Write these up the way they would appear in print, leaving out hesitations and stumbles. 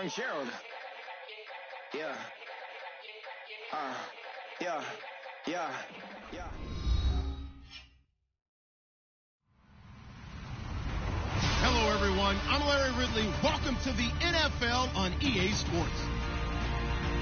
Young Gerald. Yeah. Yeah. Hello, everyone. I'm Larry Ridley. Welcome to the NFL on EA Sports.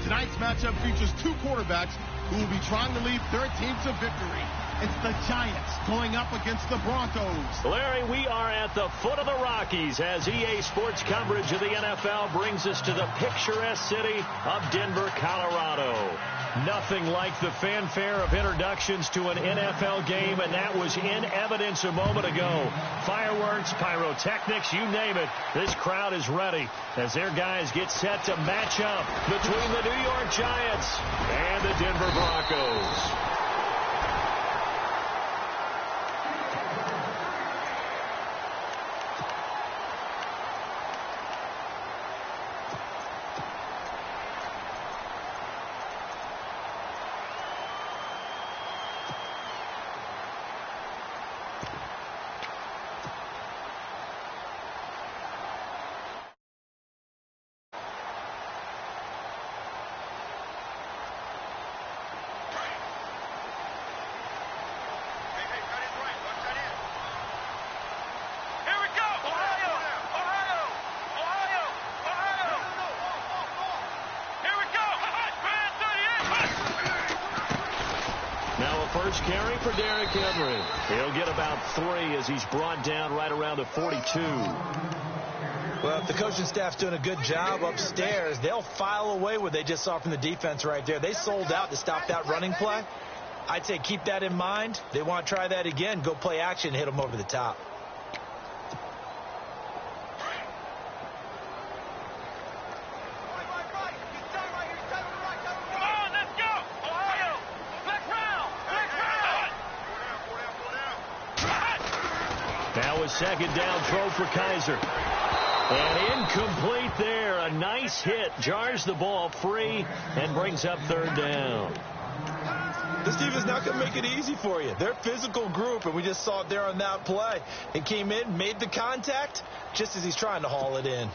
Tonight's matchup features two quarterbacks who will be trying to lead their team to victory. It's the Giants going up against the Broncos. Larry, we are at the foot of the Rockies as EA Sports coverage of the NFL brings us to the picturesque city of Denver, Colorado. Nothing like the fanfare of introductions to an NFL game, and that was in evidence a moment ago. Fireworks, pyrotechnics, you name it. This crowd is ready as their guys get set to match up between the New York Giants and the Denver Broncos. First carry for Derrick Henry. He'll get about 3 as he's brought down right around the 42. Well, if the coaching staff's doing a good job upstairs, they'll file away what they just saw from the defense right there. They sold out to stop that running play. I'd say keep that in mind. They want to try that again. Go play action, hit them over the top. Now a second down throw for Kaiser. And incomplete there. A nice hit. Jars the ball free and brings up third down. This team is not going to make it easy for you. They're a physical group, and we just saw it there on that play. It came in, made the contact, just as he's trying to haul it in.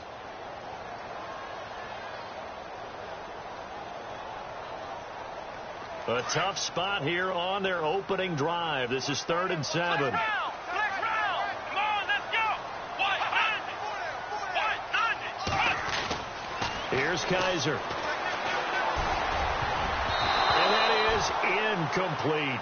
A tough spot here on their opening drive. This is 3rd and 7. Here's Kaiser. And that is incomplete.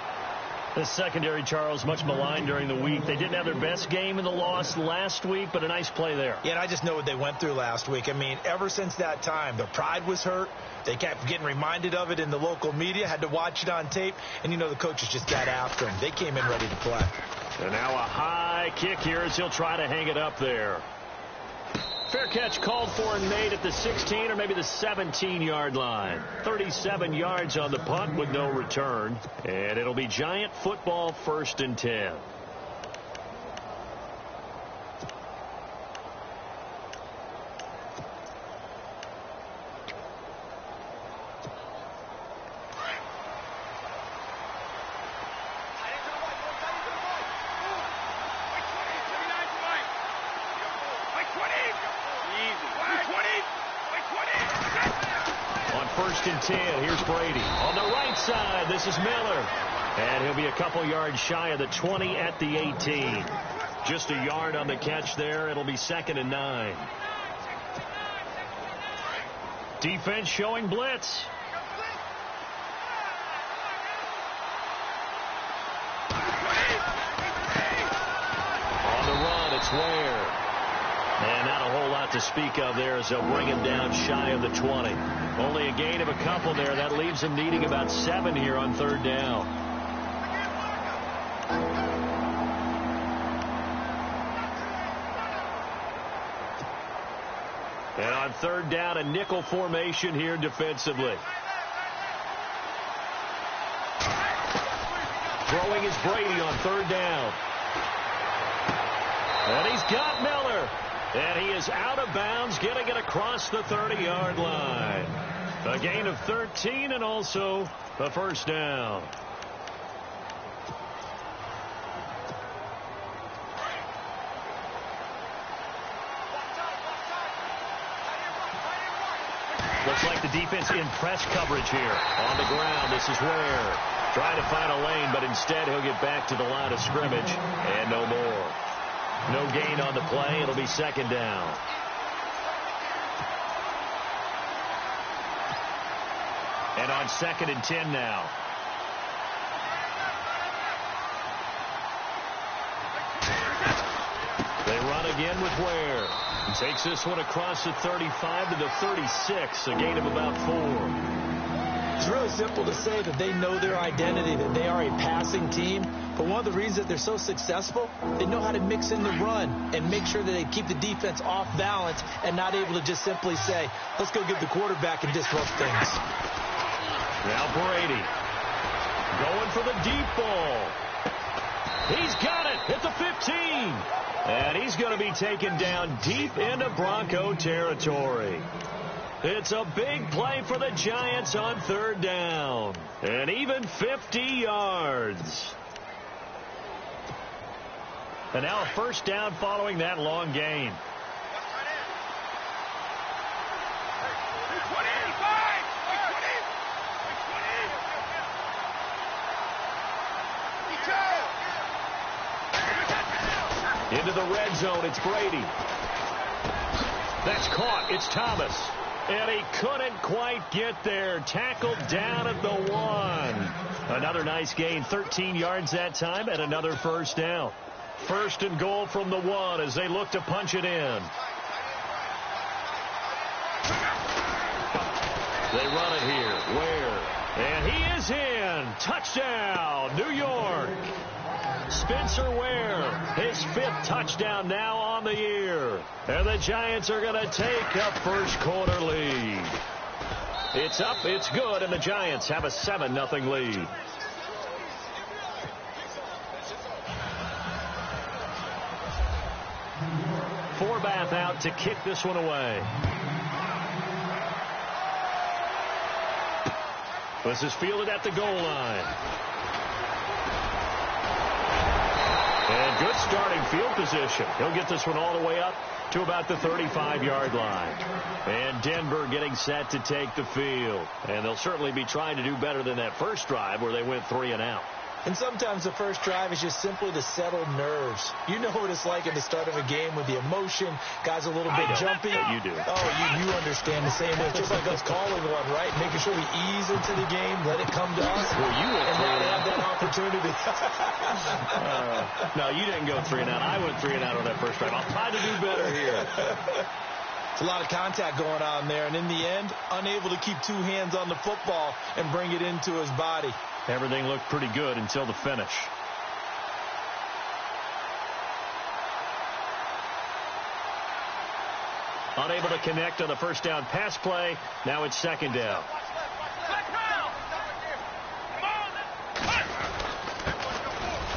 The secondary, Charles, much maligned during the week. They didn't have their best game in the loss last week, but a nice play there. Yeah, and I just know what they went through last week. I mean, ever since that time, their pride was hurt. They kept getting reminded of it in the local media, had to watch it on tape, and, you know, the coaches just got after them. They came in ready to play. And now a high kick here as he'll try to hang it up there. Fair catch called for and made at the 16 or maybe the 17-yard line. 37 yards on the punt with no return. And it'll be Giant football 1st and 10. On 1st and 10, here's Brady. On the right side, this is Miller. And he'll be a couple yards shy of the 20 at the 18. Just a yard on the catch there. It'll be 2nd and 9. Defense showing blitz. On the run, it's Ware. And not a whole lot to speak of there as they'll bring him down shy of the 20. Only a gain of a couple there. That leaves him needing about 7 here on 3rd down. And on 3rd down, a nickel formation here defensively. Throwing is Brady on 3rd down. And he's got Miller. And he is out of bounds, getting it across the 30-yard line. A gain of 13 and also a 1st down. defense in press coverage here. On the ground, this is Ware. Trying to find a lane, but instead he'll get back to the line of scrimmage. And no more. No gain on the play. It'll be second down. And on 2nd and 10 now. They run again with Ware. He takes this one across the 35 to the 36, a gain of about 4. It's really simple to say that they know their identity, that they are a passing team. But one of the reasons that they're so successful, they know how to mix in the run and make sure that they keep the defense off balance and not able to just simply say, let's go get the quarterback and disrupt things. Now Brady going for the deep ball. He's got it at the 15. And he's going to be taken down deep into Bronco territory. It's a big play for the Giants on 3rd down. And even 50 yards. And now a 1st down following that long gain. Into the red zone, it's Brady. That's caught. It's Thomas. And he couldn't quite get there. Tackled down at the 1. Another nice gain, 13 yards that time, and another 1st down. 1st and goal from the 1 as they look to punch it in. They run it here. Ware. And he is in. Touchdown, New York. Spencer Ware, his 5th touchdown now on the year. And the Giants are going to take a first quarter lead. It's up, it's good, and the Giants have a 7-0 lead. Forbath out to kick this one away. This is fielded at the goal line. And good starting field position. He'll get this one all the way up to about the 35-yard line. And Denver getting set to take the field. And they'll certainly be trying to do better than that first drive where they went 3 and out. And sometimes the first drive is just simply to settle nerves. You know what it's like at the start of a game with the emotion. Guys a little bit jumpy. You do. Oh, you understand the same way. It's just like us calling one, right? Making sure we ease into the game, let it come to us. Well, you went and 3 and have that opportunity. No, you didn't go 3 and out. I went 3 and out on that first drive. I'll try to do better here. It's a lot of contact going on there, and in the end, unable to keep 2 hands on the football and bring it into his body. Everything looked pretty good until the finish. Unable to connect on the first down pass play. Now it's 2nd down.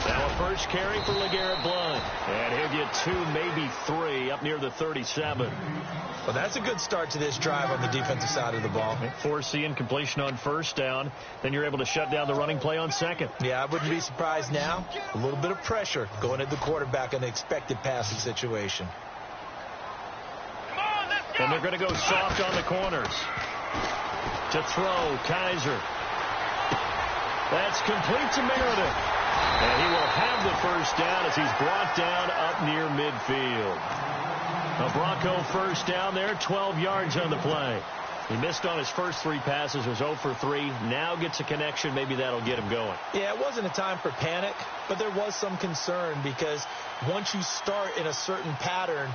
Now a first carry for LeGarrette Blount. And he'll get 2, maybe 3 up near the 37. Well, that's a good start to this drive on the defensive side of the ball. Force the incompletion on 1st down. Then you're able to shut down the running play on 2nd. Yeah, I wouldn't be surprised now. A little bit of pressure going at the quarterback in the expected passing situation. And they're going to go soft on the corners. To throw, Kaiser. That's complete to Meredith. And he will have the first down as he's brought down up near midfield. A Bronco first down there, 12 yards on the play. He missed on his first 3 passes, was 0 for 3. Now gets a connection. Maybe that'll get him going. Yeah, it wasn't a time for panic, but there was some concern because once you start in a certain pattern,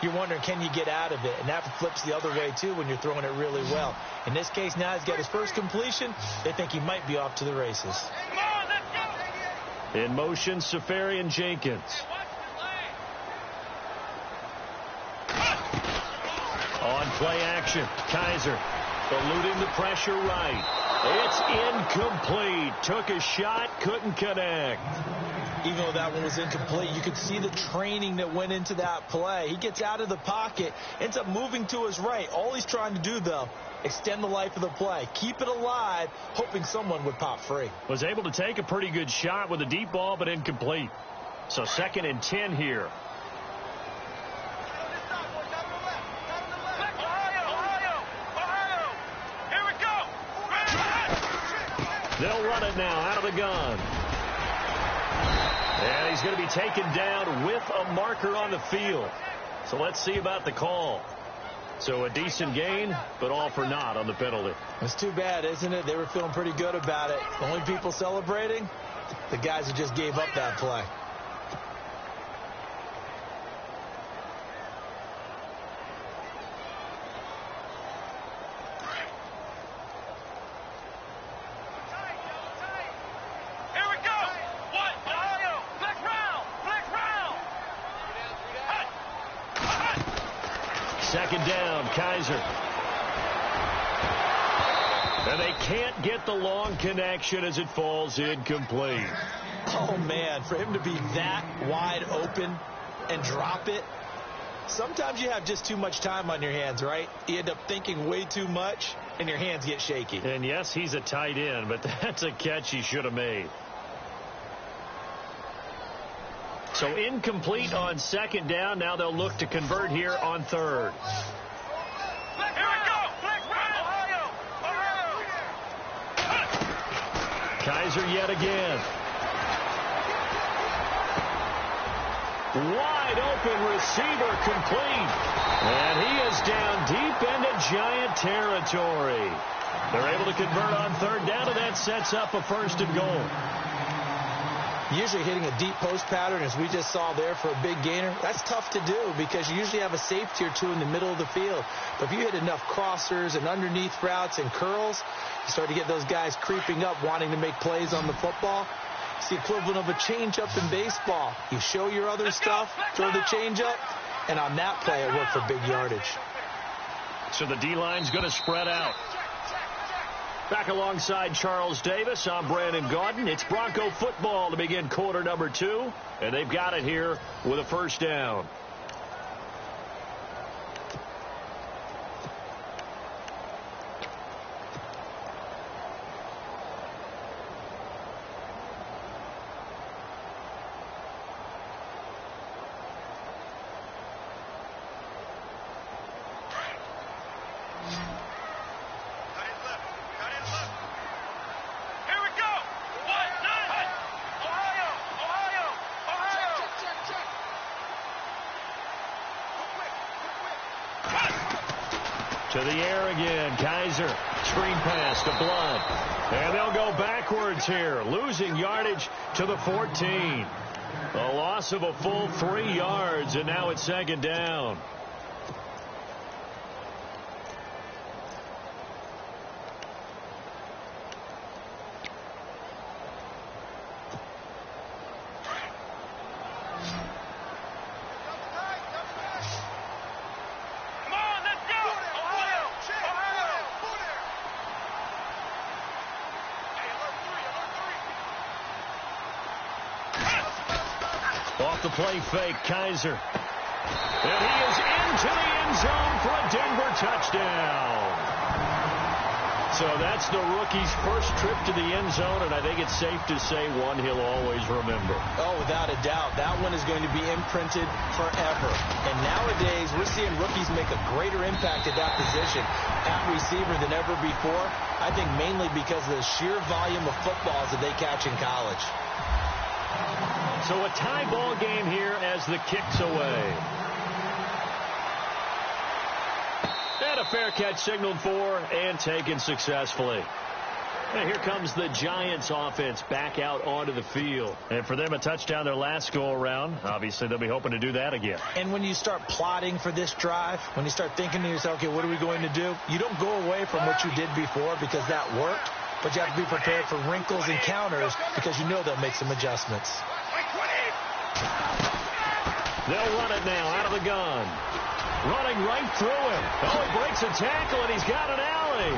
you're wondering, can you get out of it? And that flips the other way, too, when you're throwing it really well. In this case, now he's got his first completion. They think he might be off to the races. In motion, Safarian Jenkins. On play action, Kaiser eluding the pressure right. It's incomplete. Took a shot, couldn't connect. Even though that one was incomplete, you could see the training that went into that play. He gets out of the pocket, ends up moving to his right. All he's trying to do, though, extend the life of the play. Keep it alive, hoping someone would pop free. Was able to take a pretty good shot with a deep ball, but incomplete. So 2nd and 10 here. They'll run it now out of the gun. And he's going to be taken down with a marker on the field. So let's see about the call. So a decent gain, but all for naught on the penalty. It's too bad, isn't it? They were feeling pretty good about it. The only people celebrating, the guys who just gave up that play. Second down, Kaiser. And they can't get the long connection as it falls incomplete. Oh, man, for him to be that wide open and drop it. Sometimes you have just too much time on your hands, right? You end up thinking way too much, and your hands get shaky. And, yes, he's a tight end, but that's a catch he should have made. So incomplete on second down. Now they'll look to convert here on third. Here we go. Ohio. Kaiser yet again. Wide open receiver complete. And he is down deep into Giant territory. They're able to convert on third down, and that sets up a 1st and goal. Usually hitting a deep post pattern, as we just saw there, for a big gainer, that's tough to do because you usually have a safety or two in the middle of the field. But if you hit enough crossers and underneath routes and curls, you start to get those guys creeping up, wanting to make plays on the football. It's the equivalent of a changeup in baseball. You show your other stuff, throw the changeup, and on that play, it worked for big yardage. So the D-line's going to spread out. Back alongside Charles Davis, I'm Brandon Gaudin. It's Bronco football to begin quarter number 2, and they've got it here with a 1st down. To the air again, Kaiser. Screen pass to Blood. And they'll go backwards here, losing yardage to the 14. A loss of a full 3 yards, and now it's 2nd down. Off the play fake, Kaiser. And he is into the end zone for a Denver touchdown. So that's the rookie's first trip to the end zone, and I think it's safe to say one he'll always remember. Oh, without a doubt. That one is going to be imprinted forever. And nowadays, we're seeing rookies make a greater impact at that position at receiver than ever before. I think mainly because of the sheer volume of footballs that they catch in college. So a tie ball game here as the kick's away. And a fair catch signaled for and taken successfully. And here comes the Giants offense back out onto the field. And for them, a touchdown their last go around. Obviously, they'll be hoping to do that again. And when you start plotting for this drive, when you start thinking to yourself, okay, what are we going to do? You don't go away from what you did before because that worked. But you have to be prepared for wrinkles and counters because you know they'll make some adjustments. They'll run it now out of the gun. Running right through him. Oh, he breaks a tackle, and he's got an alley.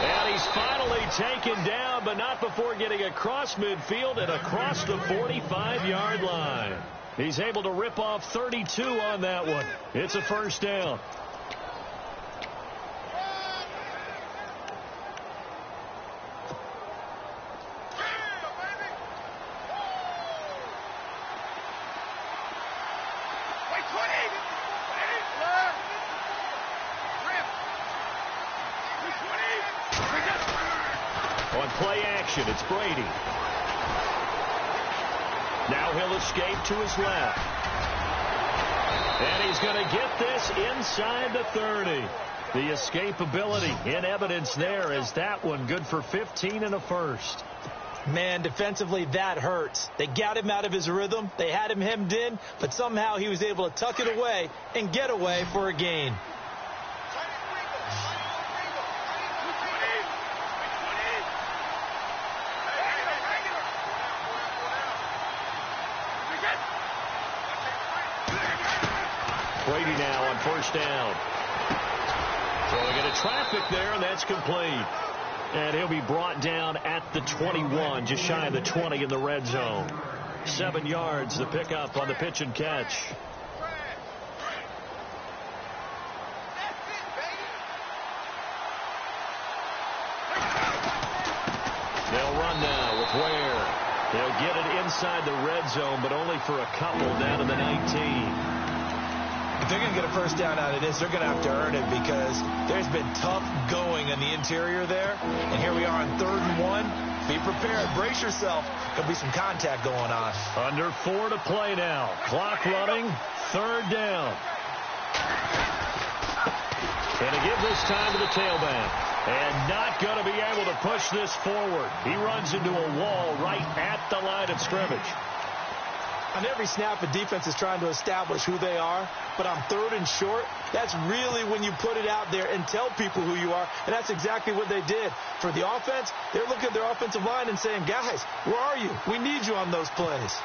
And he's finally taken down, but not before getting across midfield and across the 45-yard line. He's able to rip off 32 on that one. It's a 1st down. play action. It's Brady. Now he'll escape to his left. And he's going to get this inside the 30. The escapability in evidence there as that one good for 15 and a first. Man, defensively, that hurts. They got him out of his rhythm. They had him hemmed in, but somehow he was able to tuck it away and get away for a gain. Brady now on first down. Throwing into traffic there, and that's complete. And he'll be brought down at the 21, just shy of the 20 in the red zone. 7 yards, the pickup on the pitch and catch. They'll run now with Ware. They'll get it inside the red zone, but only for a couple down to the 19. If they're going to get a first down out of this, they're going to have to earn it because there's been tough going in the interior there. And here we are on 3rd and 1. Be prepared. Brace yourself. There'll be some contact going on. Under 4 to play now. Clock running. 3rd down. And to give this time to the tailback. And not going to be able to push this forward. He runs into a wall right at the line of scrimmage. On every snap, a defense is trying to establish who they are, but on 3rd and short, that's really when you put it out there and tell people who you are, and that's exactly what they did. For the offense, they're looking at their offensive line and saying, guys, where are you? We need you on those plays.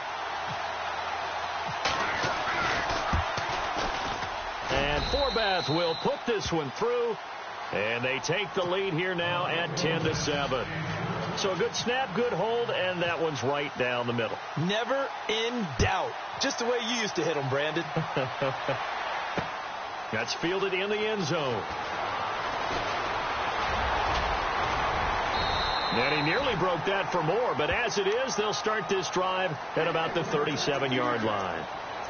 And Forbath will put this one through, and they take the lead here now at 10-7. So a good snap, good hold, and that one's right down the middle. Never in doubt. Just the way you used to hit them, Brandon. That's fielded in the end zone. And he nearly broke that for more, but as it is, they'll start this drive at about the 37-yard line.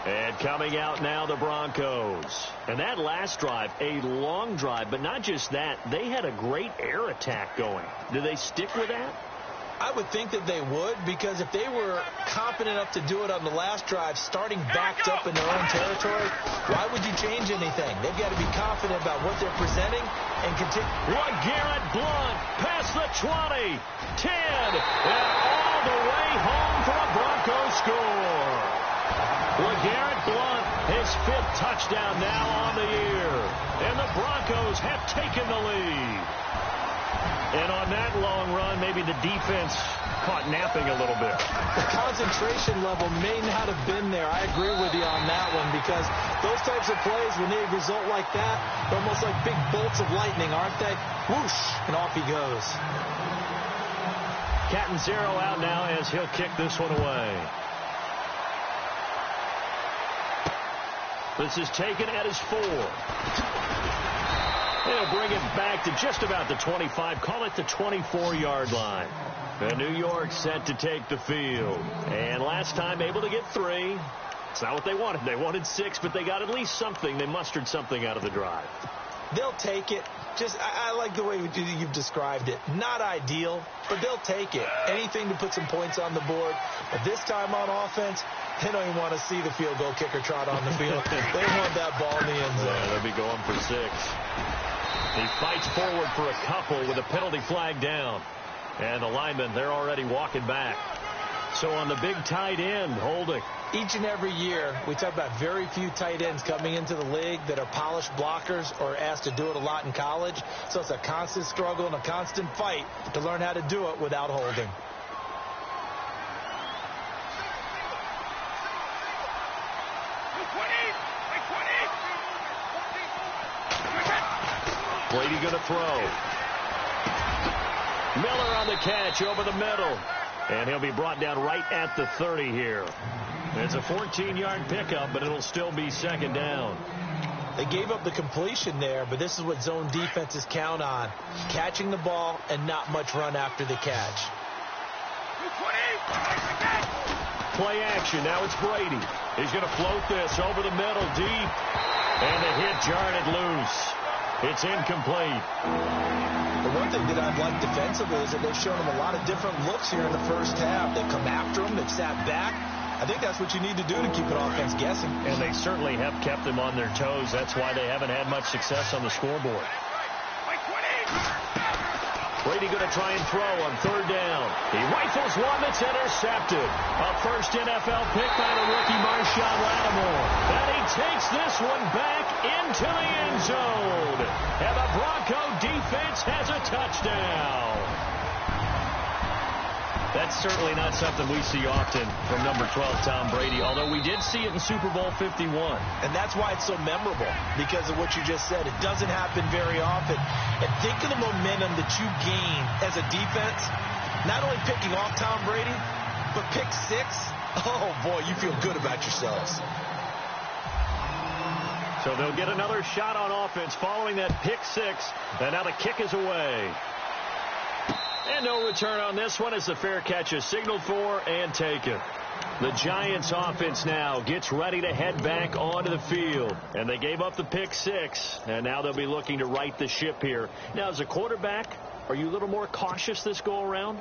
And coming out now, the Broncos. And that last drive, a long drive, but not just that. They had a great air attack going. Do they stick with that? I would think that they would, because if they were confident enough to do it on the last drive, starting backed up in their own territory, why would you change anything? They've got to be confident about what they're presenting and continue. LeGarrette Blount past the 20, 10, and all the way home for a Broncos score. LeGarrette Blount, his 5th touchdown now on the year. And the Broncos have taken the lead. And on that long run, maybe the defense caught napping a little bit. The concentration level may not have been there. I agree with you on that one, because those types of plays, when they result like that, they're almost like big bolts of lightning, aren't they? Whoosh, and off he goes. Catanzaro out now as he'll kick this one away. This is taken at his 4. They'll bring it back to just about the 25. Call it the 24-yard line. And New York set to take the field. And last time able to get 3. It's not what they wanted. They wanted 6, but they got at least something. They mustered something out of the drive. They'll take it. I like the way you've described it. Not ideal, but they'll take it. Anything to put some points on the board. But this time on offense, they don't even want to see the field goal kicker trot on the field. They want that ball in the end zone. Yeah, they'll be going for 6. He fights forward for a couple with a penalty flag down. And the linemen, they're already walking back. So on the big tight end, holding. Each and every year, we talk about very few tight ends coming into the league that are polished blockers or asked to do it a lot in college. So it's a constant struggle and a constant fight to learn how to do it without holding. Brady going to throw. Miller on the catch over the middle. And he'll be brought down right at the 30 here. It's a 14-yard pickup, but it'll still be 2nd down. They gave up the completion there, but this is what zone defenses count on. Catching the ball and not much run after the catch. Play action. Now it's Brady. He's going to float this over the middle deep. And the hit jarred it loose. It's incomplete. The one thing that I'd like defensively is that they've shown them a lot of different looks here in the first half. They've come after them. They've sat back. I think that's what you need to do to keep an offense guessing. And they certainly have kept them on their toes. That's why they haven't had much success on the scoreboard. Brady going to try and throw on third down. He rifles one that's intercepted. A first NFL pick by the rookie Marshawn Lattimore. And he takes this one back into the end zone. And the Bronco defense has a touchdown. That's certainly not something we see often from number 12, Tom Brady, although we did see it in Super Bowl 51. And that's why it's so memorable, because of what you just said. It doesn't happen very often. And think of the momentum that you gain as a defense, not only picking off Tom Brady, but pick six. Oh, boy, you feel good about yourselves. So they'll get another shot on offense following that pick six, and now the kick is away. And no return on this one as the fair catch is signaled for and taken. The Giants offense now gets ready to head back onto the field. And they gave up the pick six, and now they'll be looking to right the ship here. Now, as a quarterback, are you a little more cautious this go-around?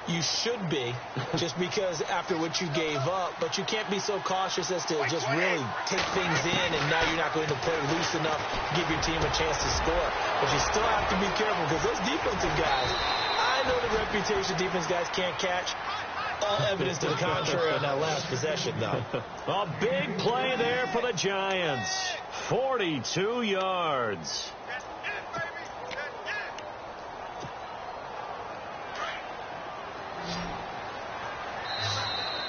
You should be, just because after what you gave up, but you can't be so cautious as to just really take things in, and now you're not going to play loose enough to give your team a chance to score. But you still have to be careful, because those defensive guys, I know the reputation defense guys can't catch. All evidence to the contrary on that last possession, though. A big play there for the Giants. 42 yards.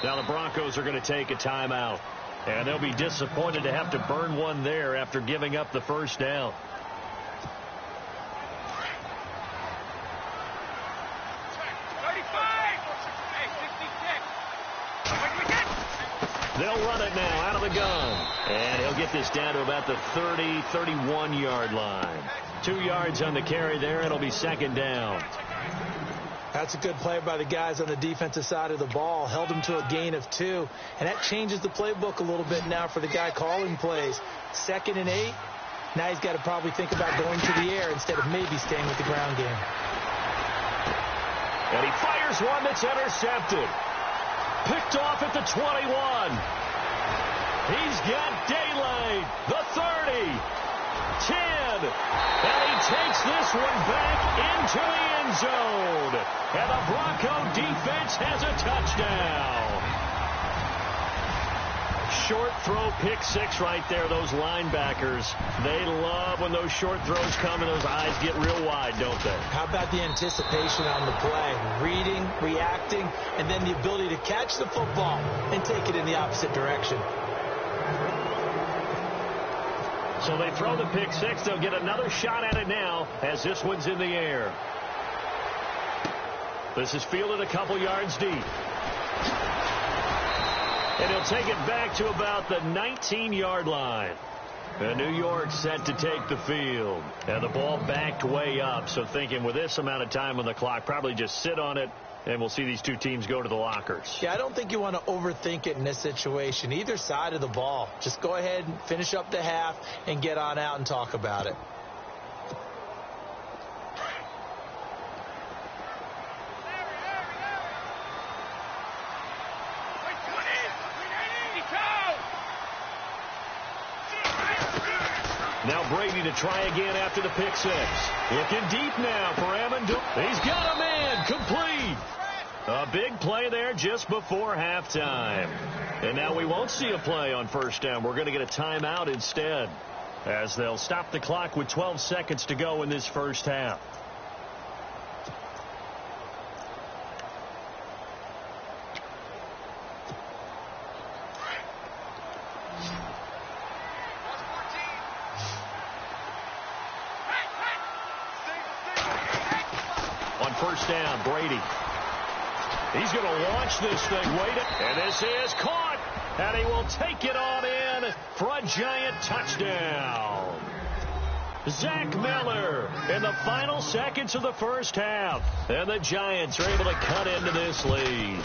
Now the Broncos are going to take a timeout. And they'll be disappointed to have to burn one there after giving up the first down. They'll run it now out of the gun. And he'll get this down to about the 30, 31-yard line. 2 yards on the carry there. It'll be second down. That's a good play by the guys on the defensive side of the ball. Held him to a gain of 2. And that changes the playbook a little bit now for the guy calling plays. 2nd and 8. Now he's got to probably think about going to the air instead of maybe staying with the ground game. And he fires one that's intercepted. Picked off at the 21. He's got daylight. The 30. 10. And he takes this one back into the end zone. And the Bronco defense has a touchdown. Short throw pick six right there. Those linebackers, they love when those short throws come and those eyes get real wide, don't they? How about the anticipation on the play? Reading, reacting, and then the ability to catch the football and take it in the opposite direction. So they throw the pick six. They'll get another shot at it now as this one's in the air. This is fielded a couple yards deep. And he'll take it back to about the 19-yard line. And New York set to take the field. And the ball backed way up. So thinking with this amount of time on the clock, probably just sit on it, and we'll see these two teams go to the lockers. Yeah, I don't think you want to overthink it in this situation. Either side of the ball. Just go ahead and finish up the half and get on out and talk about it. Now Brady to try again after the pick six. Looking deep now for Amendola. He's got a man complete. A big play there just before halftime. And now we won't see a play on first down. We're going to get a timeout instead, as they'll stop the clock with 12 seconds to go in this first half. First down, Brady. He's going to launch this thing. And this is caught. And he will take it on in for a giant touchdown. Zach Miller in the final seconds of the first half. And the Giants are able to cut into this lead.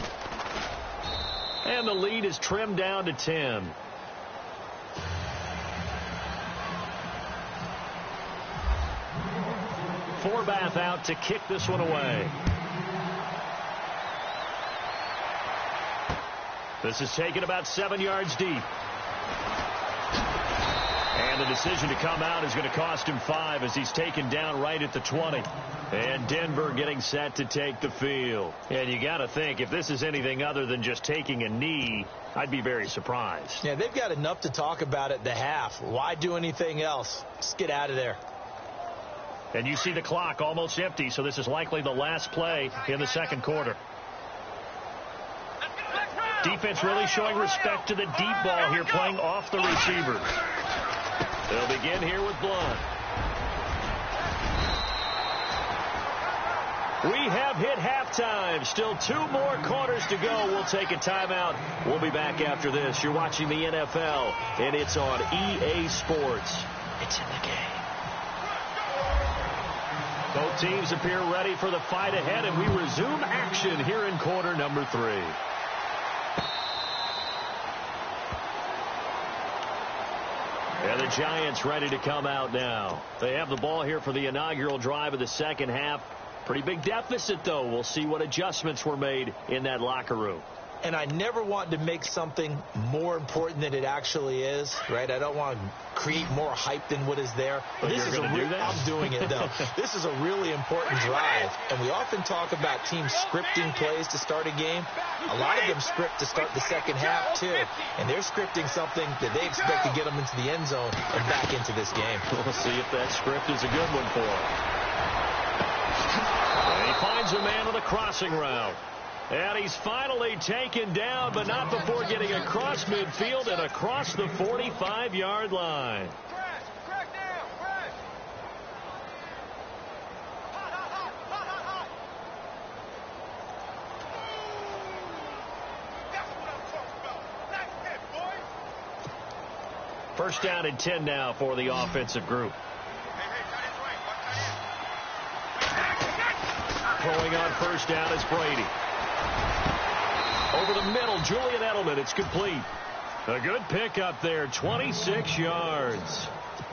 And the lead is trimmed down to 10. Forbath out to kick this one away. This is taken about 7 yards deep. And the decision to come out is going to cost him 5 as he's taken down right at the 20. And Denver getting set to take the field. And you got to think, if this is anything other than just taking a knee, I'd be very surprised. Yeah, they've got enough to talk about at the half. Why do anything else? Just get out of there. And you see the clock almost empty, so this is likely the last play in the second quarter. Defense really showing respect to the deep ball here, playing off the receivers. They'll begin here with Blunt. We have hit halftime. Still 2 more quarters to go. We'll take a timeout. We'll be back after this. You're watching the NFL, and it's on EA Sports. It's in the game. Both teams appear ready for the fight ahead, and we resume action here in quarter number 3. And the Giants ready to come out now. They have the ball here for the inaugural drive of the second half. Pretty big deficit, though. We'll see what adjustments were made in that locker room. And I never want to make something more important than it actually is, right? I don't want to create more hype than what is there. But this is I'm doing it, though. This is a really important drive. And we often talk about teams scripting plays to start a game. A lot of them script to start the second half, too. And they're scripting something that they expect to get them into the end zone and back into this game. We'll see if that script is a good one for him. And he finds a man on the crossing route. And he's finally taken down, but not before getting across midfield and across the 45-yard line. First down and 10 now for the offensive group. Throwing on first down is Brady. Over the middle, Julian Edelman. It's complete. A good pickup there, 26 yards.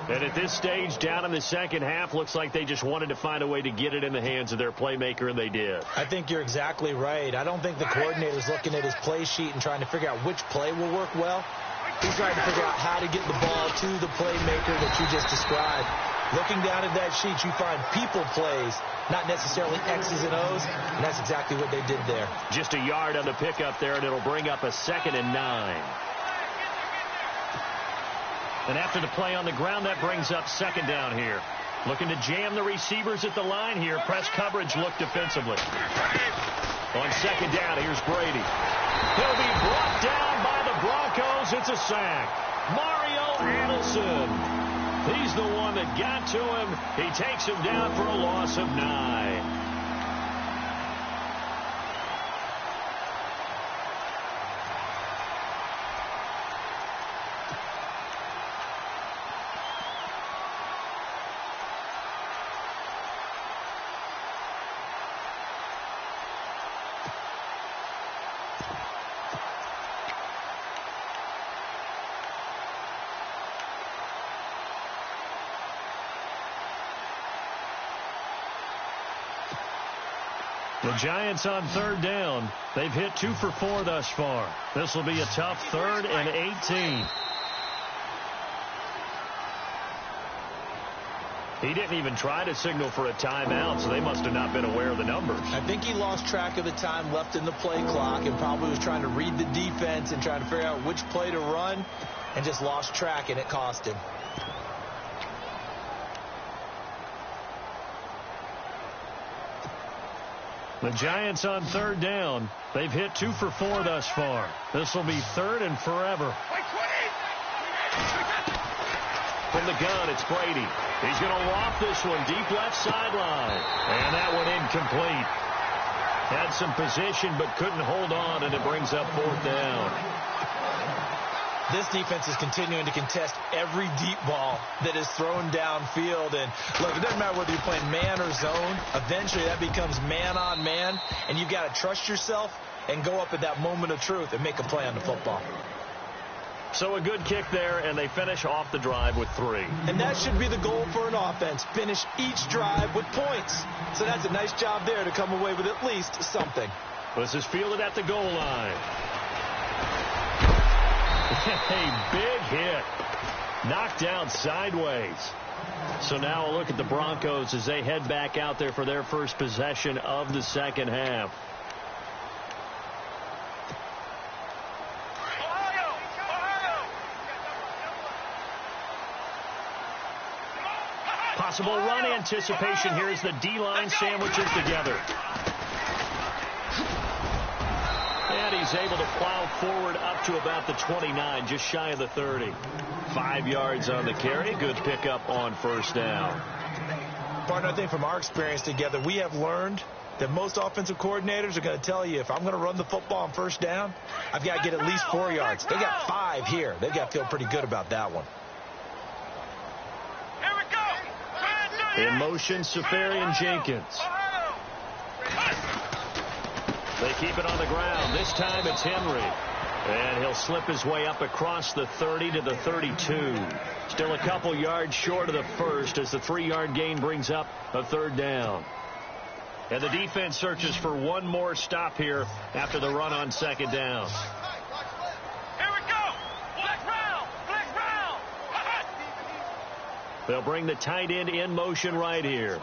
And at this stage, down in the second half, looks like they just wanted to find a way to get it in the hands of their playmaker, and they did. I think you're exactly right. I don't think the coordinator's looking at his play sheet and trying to figure out which play will work well. He's trying to figure out how to get the ball to the playmaker that you just described. Looking down at that sheet, you find people plays, not necessarily X's and O's, and that's exactly what they did there. Just a yard on the pickup there, and it'll bring up a 2nd and 9. And after the play on the ground, that brings up second down here. Looking to jam the receivers at the line here. Press coverage look defensively. On second down, here's Brady. He'll be brought down by the Broncos. It's a sack. Mario Adelson. He's the one that got to him. He takes him down for a loss of 9. The Giants on third down. They've hit 2 for 4 thus far. This will be a tough 3rd and 18. He didn't even try to signal for a timeout, so they must have not been aware of the numbers. I think he lost track of the time left in the play clock and probably was trying to read the defense and trying to figure out which play to run and just lost track, and it cost him. The Giants on third down. They've hit 2 for 4 thus far. This will be 3rd and forever. From the gun, it's Brady. He's going to loft this one deep left sideline. And that one incomplete. Had some position but couldn't hold on, and it brings up 4th down. This defense is continuing to contest every deep ball that is thrown downfield. And, look, it doesn't matter whether you're playing man or zone. Eventually, that becomes man-on-man, and you've got to trust yourself and go up at that moment of truth and make a play on the football. So a good kick there, and they finish off the drive with 3. And that should be the goal for an offense. Finish each drive with points. So that's a nice job there to come away with at least something. This is fielded at the goal line. A big hit. Knocked down sideways. So now a look at the Broncos as they head back out there for their first possession of the second half. Possible run anticipation here as the D-line sandwiches together. And he's able to plow forward up to about the 29, just shy of the 30. 5 yards on the carry. Good pickup on first down. Partner, I think from our experience together, we have learned that most offensive coordinators are going to tell you, if I'm going to run the football on first down, I've got to get at least 4 yards. They got 5 here. They've got to feel pretty good about that one. In motion, Safarian Jenkins. They keep it on the ground. This time it's Henry. And he'll slip his way up across the 30 to the 32. Still a couple yards short of the first as the 3-yard gain brings up a third down. And the defense searches for one more stop here after the run on second down. They'll bring the tight end in motion right here.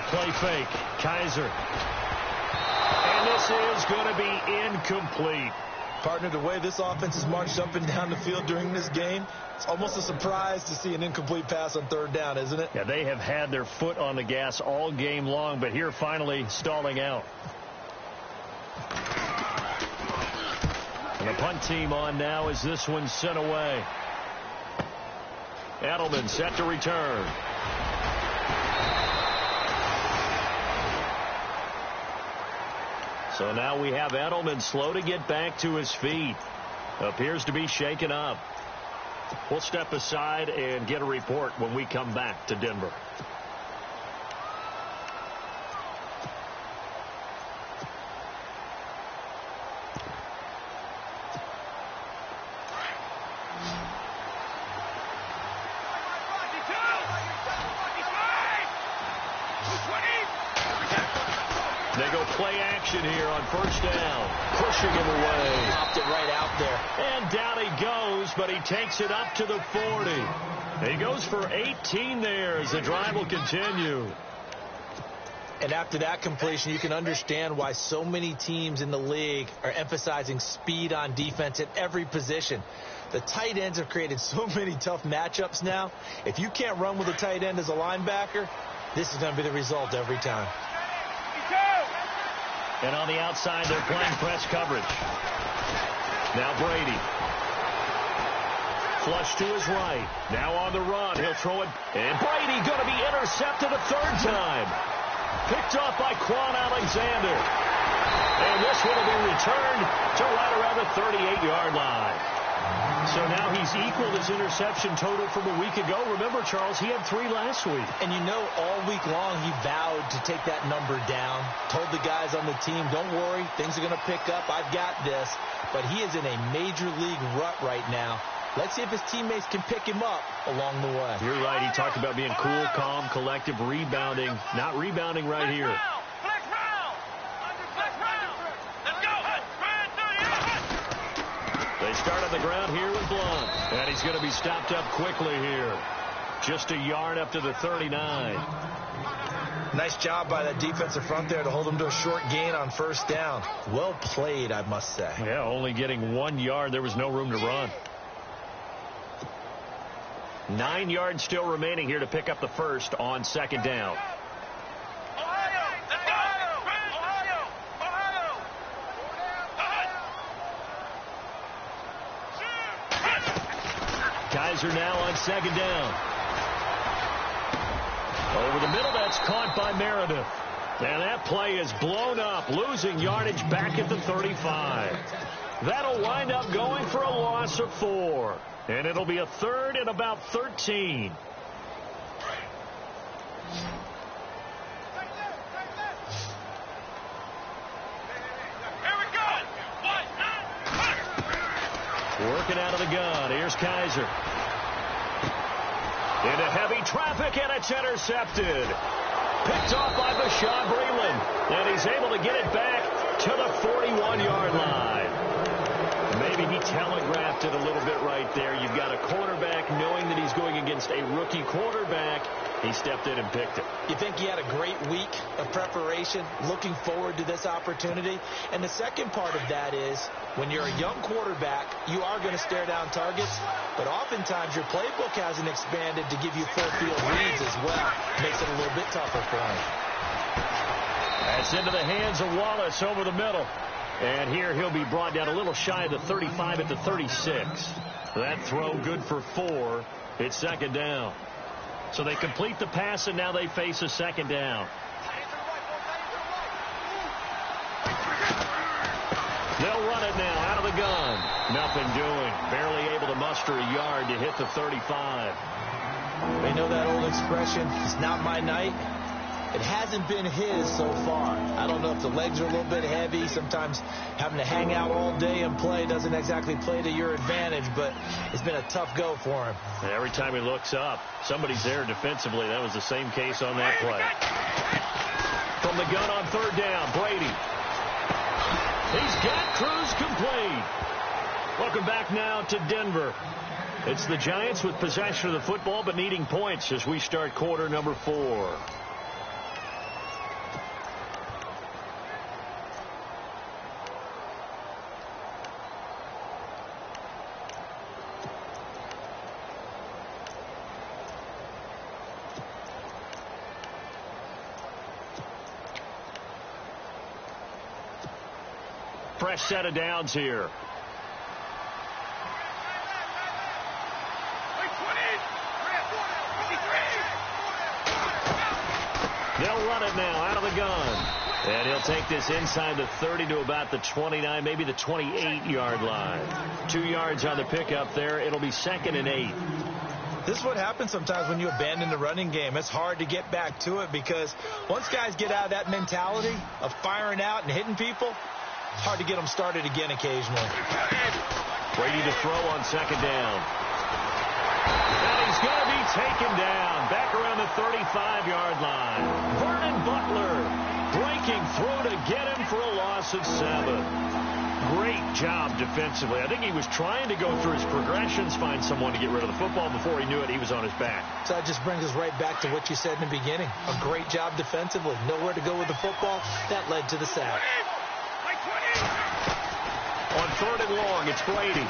Play fake. Kaiser. And this is going to be incomplete. Partner, the way this offense has marched up and down the field during this game, it's almost a surprise to see an incomplete pass on third down, isn't it? Yeah, they have had their foot on the gas all game long, but here finally stalling out. And the punt team on now as this one's sent away. Edelman set to return. So now we have Edelman slow to get back to his feet. Appears to be shaken up. We'll step aside and get a report when we come back to Denver. They go play action here on first down. Pushing him away. Popped it right out there. And down he goes, but he takes it up to the 40. He goes for 18 there as the drive will continue. And after that completion, you can understand why so many teams in the league are emphasizing speed on defense at every position. The tight ends have created so many tough matchups now. If you can't run with a tight end as a linebacker, this is going to be the result every time. And on the outside, they're playing press coverage. Now Brady. Flush to his right. Now on the run. He'll throw it. And Brady going to be intercepted a third time. Picked off by Quan Alexander. And this one will be returned to right around the 38-yard line. So now he's equaled his interception total from a week ago. Remember, Charles, he had 3 last week. And you know, all week long he vowed to take that number down. Told the guys on the team, don't worry, things are going to pick up. I've got this. But he is in a major league rut right now. Let's see if his teammates can pick him up along the way. You're right. He talked about being cool, calm, collective, rebounding. Not rebounding right here. They start on the ground here with Blunt. And he's going to be stopped up quickly here. Just a yard up to the 39. Nice job by that defensive front there to hold him to a short gain on first down. Well played, I must say. Yeah, only getting 1 yard. There was no room to run. 9 yards still remaining here to pick up the first on second down. Kaiser now on second down. Over the middle, that's caught by Meredith. And that play is blown up, losing yardage back at the 35. That'll wind up going for a loss of 4. And it'll be a third and about 13. working out of the gun. Here's Kaiser. Into heavy traffic, and it's intercepted. Picked off by Bashaud Breeland. And he's able to get it back to the 41-yard line. Maybe he telegraphed it a little bit right there. You've got a quarterback knowing that he's going against a rookie quarterback. He stepped in and picked it. You think he had a great week of preparation, looking forward to this opportunity? And the second part of that is, when you're a young quarterback, you are going to stare down targets, but oftentimes your playbook hasn't expanded to give you full field reads as well. Makes it a little bit tougher for him. That's into the hands of Wallace over the middle. And here he'll be brought down a little shy of the 35 at the 36. That throw good for 4. It's second down. So they complete the pass, and now they face a second down. They'll run it now out of the gun. Nothing doing. Barely able to muster a yard to hit the 35. They know that old expression, it's not my night. It hasn't been his so far. I don't know if the legs are a little bit heavy. Sometimes having to hang out all day and play doesn't exactly play to your advantage, but it's been a tough go for him. And every time he looks up, somebody's there defensively. That was the same case on that play. From the gun on third down, Brady. He's got Cruz complete. Welcome back now to Denver. It's the Giants with possession of the football but needing points as we start quarter number 4. Fresh set of downs here. They'll run it now out of the gun. And he'll take this inside the 30 to about the 29, maybe the 28-yard line. 2 yards on the pickup there. It'll be 2nd and 8. This is what happens sometimes when you abandon the running game. It's hard to get back to it because once guys get out of that mentality of firing out and hitting people, it's hard to get them started again occasionally. Brady to throw on second down. And he's going to be taken down back around the 35-yard line. Vernon Butler breaking through to get him for a loss of 7. Great job defensively. I think he was trying to go through his progressions, find someone to get rid of the football. Before he knew it, he was on his back. So that just brings us right back to what you said in the beginning. A great job defensively. Nowhere to go with the football. That led to the sack. On third and long, it's Brady.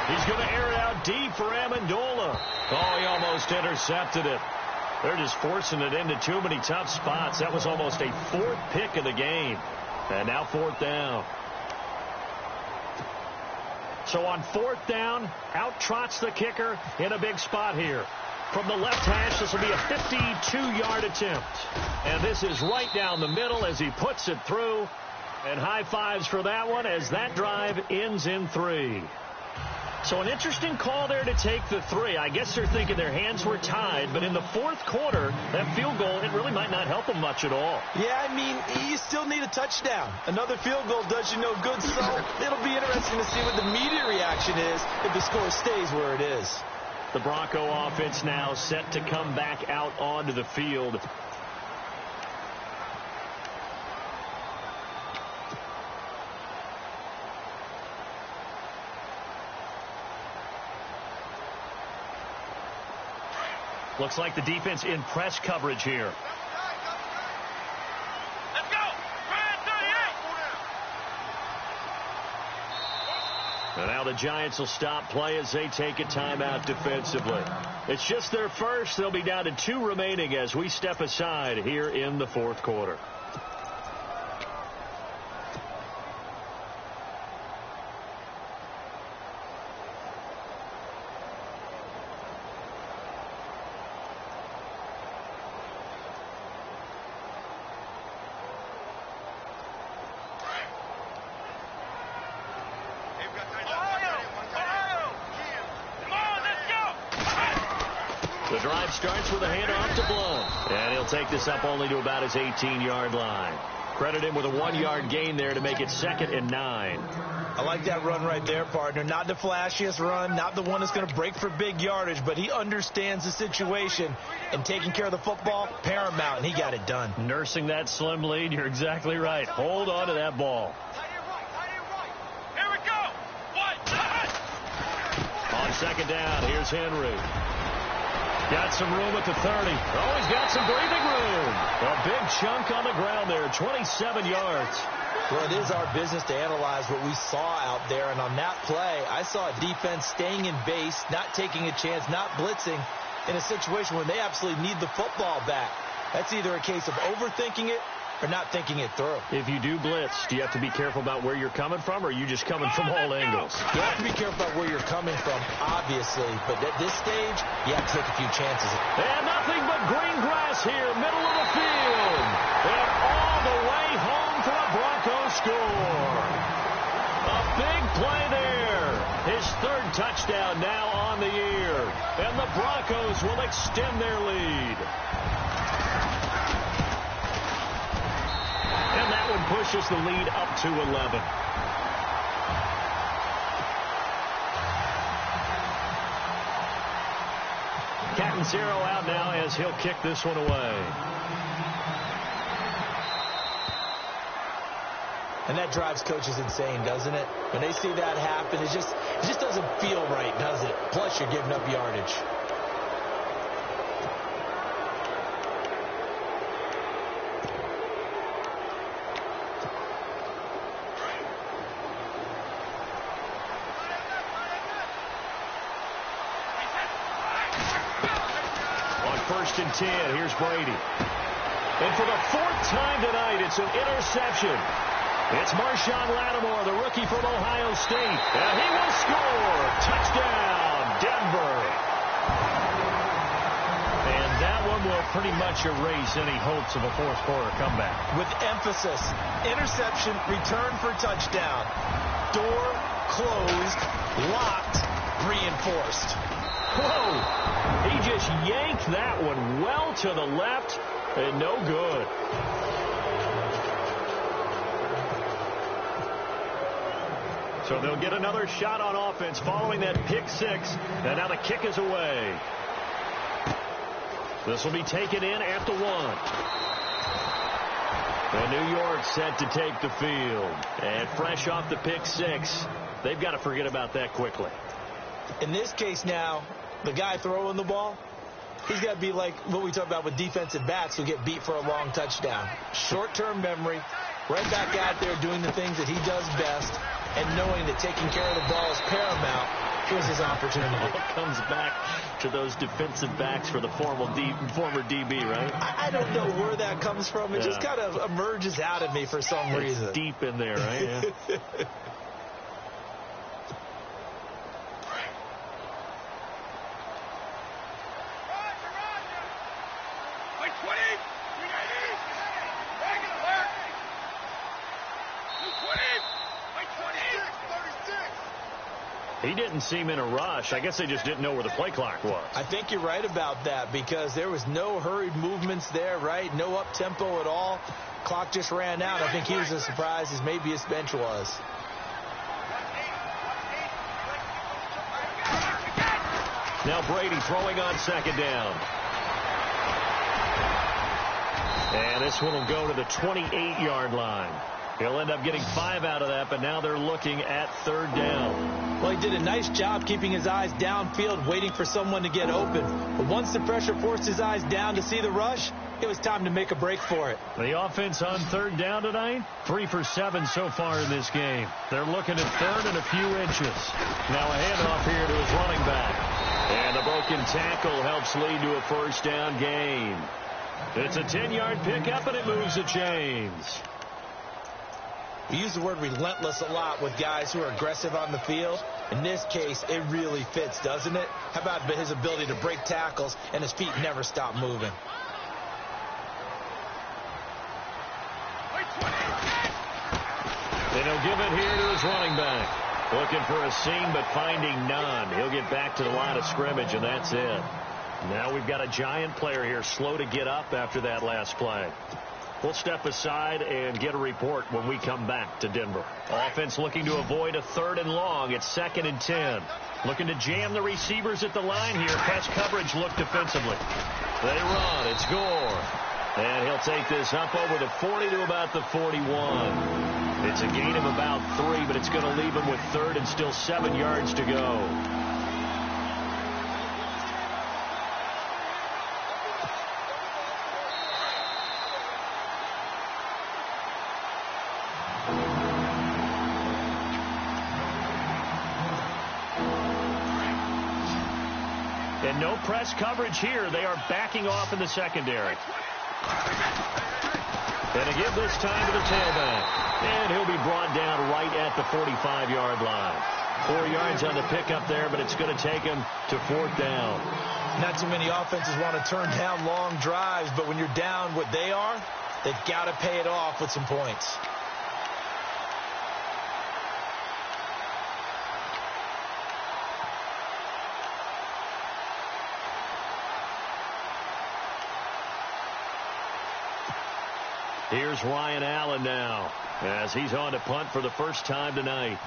He's going to air it out deep for Amendola. Oh, he almost intercepted it. They're just forcing it into too many tough spots. That was almost a 4th pick of the game. And now 4th down. So on 4th down, out trots the kicker in a big spot here. From the left hash, this will be a 52-yard attempt. And this is right down the middle as he puts it through. And high fives for that one as that drive ends in 3. So an interesting call there to take the 3. I guess they're thinking their hands were tied, but in the 4th quarter, that field goal, it really might not help them much at all. Yeah, I mean, you still need a touchdown. Another field goal does you no good, so it'll be interesting to see what the media reaction is if the score stays where it is. The Bronco offense now set to come back out onto the field. Looks like the defense in press coverage here. Let's go. And now the Giants will stop play as they take a timeout defensively. It's just their first. They'll be down to 2 remaining as we step aside here in the 4th quarter. The drive starts with a handoff to Blount. And he'll take this up only to about his 18-yard line. Credit him with a 1-yard gain there to make it 2nd and 9. I like that run right there, partner. Not the flashiest run, not the one that's going to break for big yardage, but he understands the situation, and taking care of the football, paramount, and he got it done. Nursing that slim lead, you're exactly right. Hold on to that ball. Here we go. On 2nd down, here's Henry. Got some room at the 30. Oh, he's got some breathing room. A big chunk on the ground there, 27 yards. Well, it is our business to analyze what we saw out there, and on that play, I saw a defense staying in base, not taking a chance, not blitzing in a situation where they absolutely need the football back. That's either a case of overthinking it or not thinking it through. If you do blitz, do you have to be careful about where you're coming from, or are you just coming from all angles? You have to be careful about where you're coming from, obviously, but at this stage, you have to take a few chances. And nothing but green grass here, middle of the field. And all the way home for a Broncos score. A big play there. His 3rd touchdown now on the year. And the Broncos will extend their lead. And that one pushes the lead up to 11. Catanzaro out now as he'll kick this one away. And that drives coaches insane, doesn't it? When they see that happen, it just doesn't feel right, does it? Plus, you're giving up yardage. On 1st and 10, here's Brady. And for the 4th time tonight, it's an interception. It's Marshawn Lattimore, the rookie from Ohio State. And he will score. Touchdown, Denver. And that one will pretty much erase any hopes of a 4th-quarter comeback. With emphasis, interception, return for touchdown. Door closed, locked, reinforced. Whoa! He just yanked that one well to the left and no good. So they'll get another shot on offense following that pick 6. And now the kick is away. This will be taken in at the 1. And New York set to take the field. And fresh off the pick 6, they've got to forget about that quickly. In this case now, the guy throwing the ball, he's got to be like what we talk about with defensive backs who get beat for a long touchdown. Short-term memory, right back out there doing the things that he does best, and knowing that taking care of the ball is paramount. Here's his opportunity. It comes back to those defensive backs for the former DB, right? I don't know where that comes from. It just kind of emerges out of me for some reason. Deep in there, right? Yeah. He didn't seem in a rush. I guess they just didn't know where the play clock was. I think you're right about that because there was no hurried movements there, right? No up-tempo at all. Clock just ran out. I think he was as surprised as maybe his bench was. Now Brady throwing on 2nd down. And this one will go to the 28-yard line. He'll end up getting 5 out of that, but now they're looking at 3rd down. Well, he did a nice job keeping his eyes downfield, waiting for someone to get open. But once the pressure forced his eyes down to see the rush, it was time to make a break for it. The offense on 3rd down tonight, 3 for 7 so far in this game. They're looking at 3rd and a few inches. Now a handoff here to his running back. And the broken tackle helps lead to a 1st down gain. It's a 10-yard pickup, and it moves the chains. We use the word relentless a lot with guys who are aggressive on the field. In this case, it really fits, doesn't it? How about his ability to break tackles and his feet never stop moving? And he'll give it here to his running back. Looking for a seam, but finding none. He'll get back to the line of scrimmage, and that's it. Now we've got a giant player here, slow to get up after that last play. We'll step aside and get a report when we come back to Denver. Offense looking to avoid a 3rd and long. It's 2nd and 10. Looking to jam the receivers at the line here. Press coverage look defensively. They run. It's Gore. And he'll take this up over the 40 to about the 41. It's a gain of about 3, but it's going to leave him with 3rd and still 7 yards to go. And no press coverage here. They are backing off in the secondary. And a give this time to the tailback. And he'll be brought down right at the 45-yard line. 4 yards on the pickup there, but it's going to take him to 4th down. Not too many offenses want to turn down long drives, but when you're down what they are, they've got to pay it off with some points. Here's Ryan Allen now as he's on to punt for the first time tonight.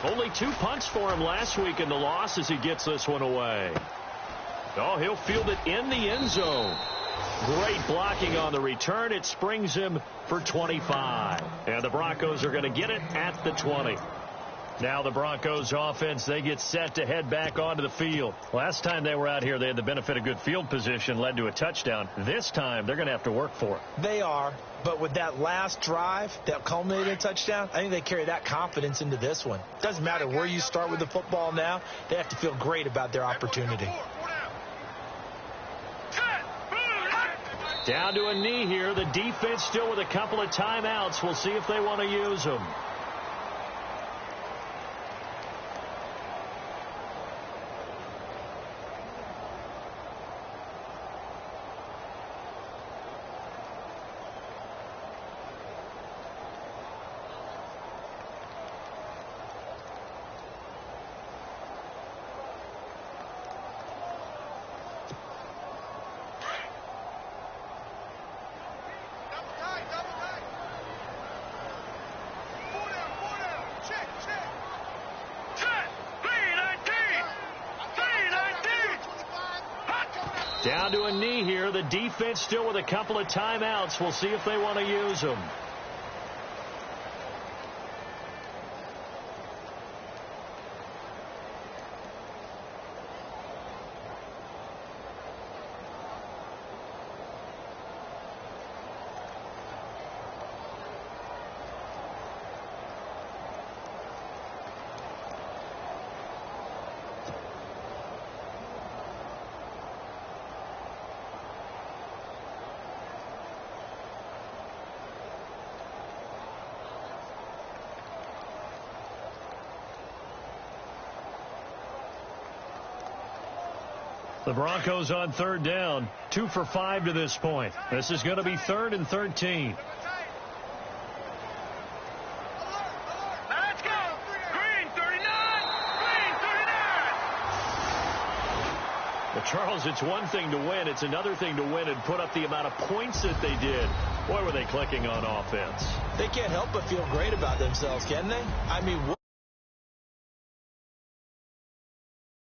Only 2 punts for him last week in the loss as he gets this one away. Oh, he'll field it in the end zone. Great blocking on the return. It springs him for 25. And the Broncos are going to get it at the 20. Now the Broncos offense, they get set to head back onto the field. Last time they were out here, they had the benefit of good field position, led to a touchdown. This time, they're going to have to work for it. They are, but with that last drive that culminated in a touchdown, I think they carry that confidence into this one. Doesn't matter where you start with the football now, they have to feel great about their opportunity. Down to a knee here. The defense still with a couple of timeouts. We'll see if they want to use them. Down to a knee here. The defense still with a couple of timeouts. We'll see if they want to use them. The Broncos on 3rd down, 2 for 5 to this point. This is going to be 3rd and 13. Let's go. Green 39. Green 39. Well, Charles, it's one thing to win. It's another thing to win and put up the amount of points that they did. Boy, were they clicking on offense. They can't help but feel great about themselves, can they? I mean,